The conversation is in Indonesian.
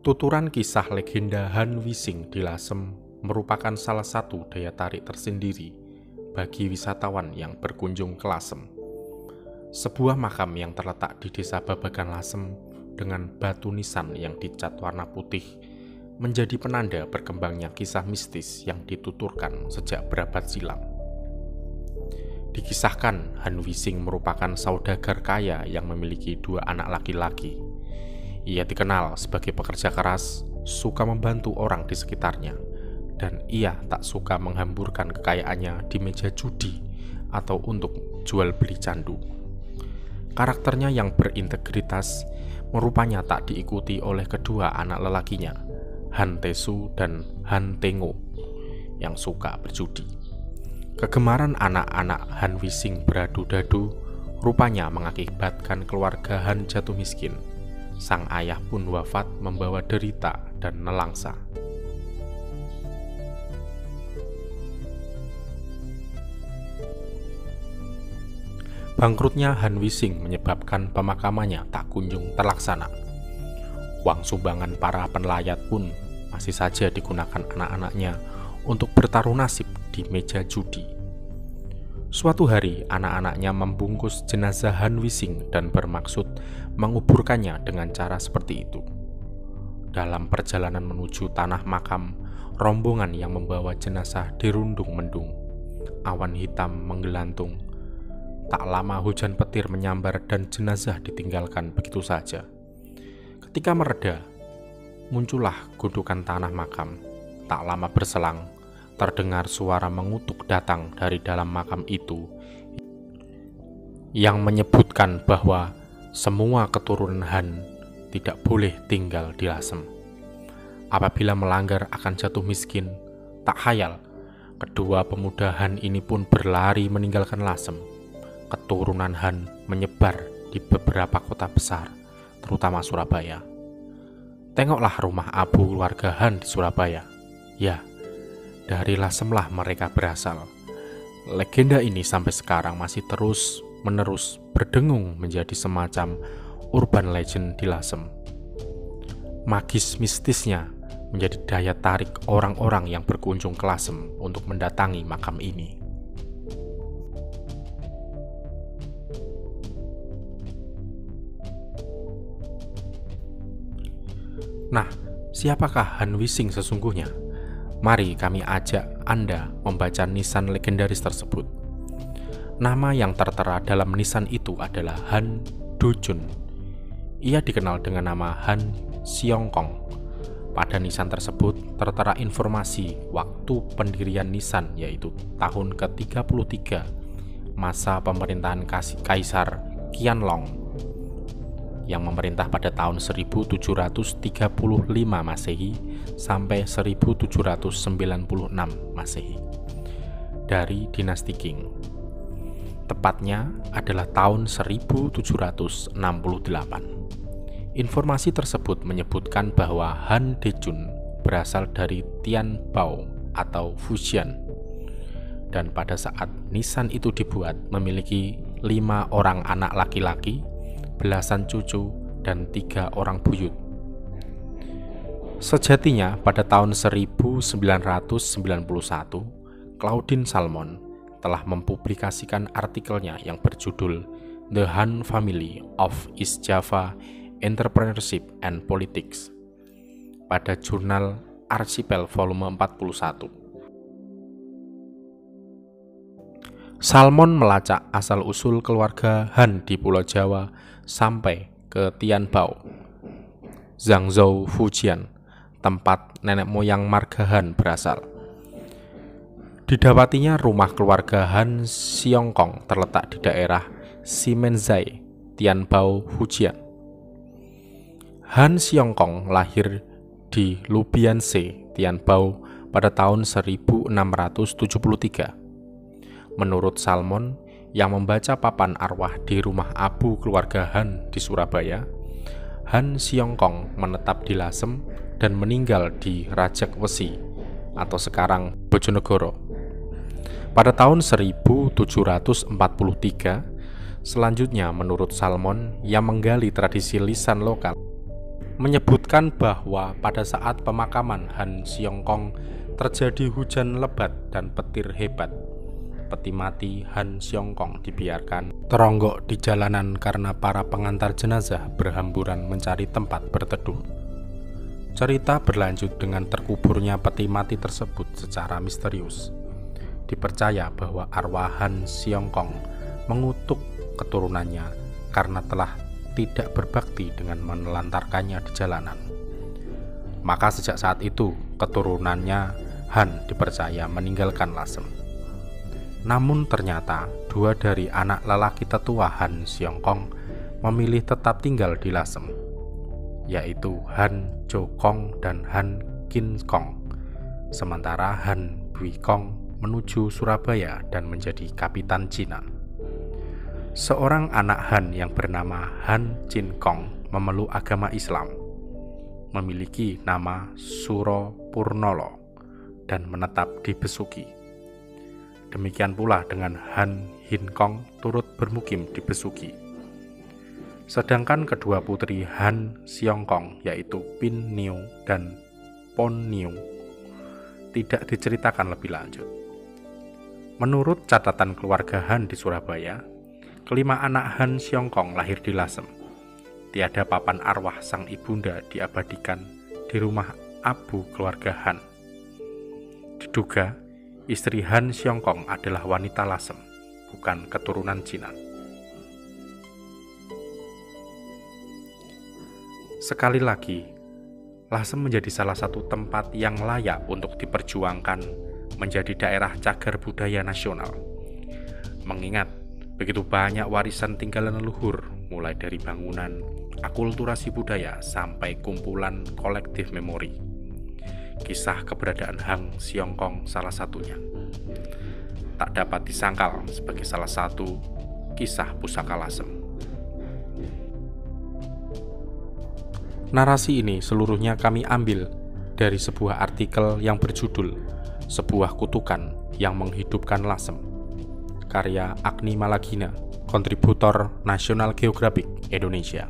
Tuturan kisah legenda Han Wissing di Lasem merupakan salah satu daya tarik tersendiri bagi wisatawan yang berkunjung ke Lasem. Sebuah makam yang terletak di desa Babagan Lasem dengan batu nisan yang dicat warna putih menjadi penanda berkembangnya kisah mistis yang dituturkan sejak berabad silam. Dikisahkan Han Wissing merupakan saudagar kaya yang memiliki 2 anak laki-laki. Ia dikenal sebagai pekerja keras, suka membantu orang di sekitarnya, dan ia tak suka menghamburkan kekayaannya di meja judi atau untuk jual beli candu. Karakternya yang berintegritas merupanya tak diikuti oleh kedua anak lelakinya, Han Tesu dan Han Tengo, yang suka berjudi. Kegemaran anak-anak Han Wissing beradu-dadu rupanya mengakibatkan keluarga Han jatuh miskin. Sang ayah pun wafat membawa derita dan nelangsa. Bangkrutnya Han Wissing menyebabkan pemakamannya tak kunjung terlaksana. Uang sumbangan para penelayat pun masih saja digunakan anak-anaknya untuk bertaruh nasib di meja judi. Suatu hari, anak-anaknya membungkus jenazah Han Wissing dan bermaksud menguburkannya dengan cara seperti itu. Dalam perjalanan menuju tanah makam, rombongan yang membawa jenazah dirundung mendung. Awan hitam menggelantung. Tak lama hujan petir menyambar dan jenazah ditinggalkan begitu saja. Ketika mereda, muncullah gundukan tanah makam. Tak lama berselang, terdengar suara mengutuk datang dari dalam makam itu yang menyebutkan bahwa semua keturunan Han tidak boleh tinggal di Lasem. Apabila melanggar akan jatuh miskin. Tak khayal, kedua pemuda Han ini pun berlari meninggalkan Lasem. Keturunan Han menyebar di beberapa kota besar, terutama Surabaya. Tengoklah rumah abu keluarga Han di Surabaya. Ya, dari Lasemlah mereka berasal. Legenda ini sampai sekarang masih terus-menerus berdengung menjadi semacam urban legend di Lasem. Magis mistisnya menjadi daya tarik orang-orang yang berkunjung ke Lasem untuk mendatangi makam ini. Nah, siapakah Han Wissing sesungguhnya? Mari kami ajak Anda membaca nisan legendaris tersebut. Nama yang tertera dalam nisan itu adalah Han Do-jun. Ia dikenal dengan nama Han Seong-kong. Pada nisan tersebut tertera informasi waktu pendirian nisan, yaitu tahun ke-33 masa pemerintahan Kaisar Qianlong yang memerintah pada tahun 1735 Masehi sampai 1796 Masehi dari dinasti Qing. Tepatnya adalah tahun 1768. Informasi tersebut menyebutkan bahwa Han De-jun berasal dari Tianbao atau Fujian, dan pada saat nisan itu dibuat memiliki 5 orang anak laki-laki, belasan cucu, dan 3 orang buyut. Sejatinya pada tahun 1991, Claudine Salmon telah mempublikasikan artikelnya yang berjudul The Han Family of East Java Entrepreneurship and Politics pada jurnal Archipel volume 41. Salmon melacak asal-usul keluarga Han di Pulau Jawa sampai ke Tianbao, Zhangzhou, Fujian, tempat nenek moyang marga Han berasal. Didapatinya rumah keluarga Han Seong-kong terletak di daerah Ximenzai, Tianbao, Fujian. Han Seong-kong lahir di Lubianse, Tianbao pada tahun 1673. Menurut Salmon yang membaca papan arwah di rumah abu keluarga Han di Surabaya, Han Seong-kong menetap di Lasem dan meninggal di Rajakwesi atau sekarang Bojonegoro pada tahun 1743. Selanjutnya menurut Salmon yang menggali tradisi lisan lokal, menyebutkan bahwa pada saat pemakaman Han Xiongkong terjadi hujan lebat dan petir hebat. Peti mati Han Xiongkong dibiarkan teronggok di jalanan karena para pengantar jenazah berhamburan mencari tempat berteduh. Cerita berlanjut dengan terkuburnya peti mati tersebut secara misterius. Dipercaya bahwa arwah Han Xiongkong mengutuk keturunannya karena telah tidak berbakti dengan menelantarkannya di jalanan. Maka sejak saat itu, keturunannya Han dipercaya meninggalkan Lasem. Namun ternyata dua dari anak lelaki tetua Han Xiongkong memilih tetap tinggal di Lasem, yaitu Han Zhokong dan Han Qinkong. Sementara Han Buikong menuju Surabaya dan menjadi kapitan Cina. Seorang anak Han yang bernama Han Qinkong memeluk agama Islam, memiliki nama Suro Purnolo, dan menetap di Besuki. Demikian pula dengan Han Hinkong turut bermukim di Besuki. Sedangkan kedua putri Han Xiongkong yaitu Pin Niu dan Pon Niu tidak diceritakan lebih lanjut. Menurut catatan keluarga Han di Surabaya, kelima anak Han Xiongkong lahir di Lasem. Tiada papan arwah sang ibunda diabadikan di rumah abu keluarga Han. Diduga, istri Han Xiongkong adalah wanita Lasem, bukan keturunan Cina. Sekali lagi, Lasem menjadi salah satu tempat yang layak untuk diperjuangkan menjadi daerah cagar budaya nasional. Mengingat begitu banyak warisan tinggalan leluhur, mulai dari bangunan, akulturasi budaya, sampai kumpulan kolektif memori. Kisah keberadaan Han Xiongkong salah satunya. Tak dapat disangkal sebagai salah satu kisah pusaka Lasem. Narasi ini seluruhnya kami ambil dari sebuah artikel yang berjudul "Sebuah Kutukan yang Menghidupkan Lasem", karya Agni Malagina, kontributor National Geographic Indonesia.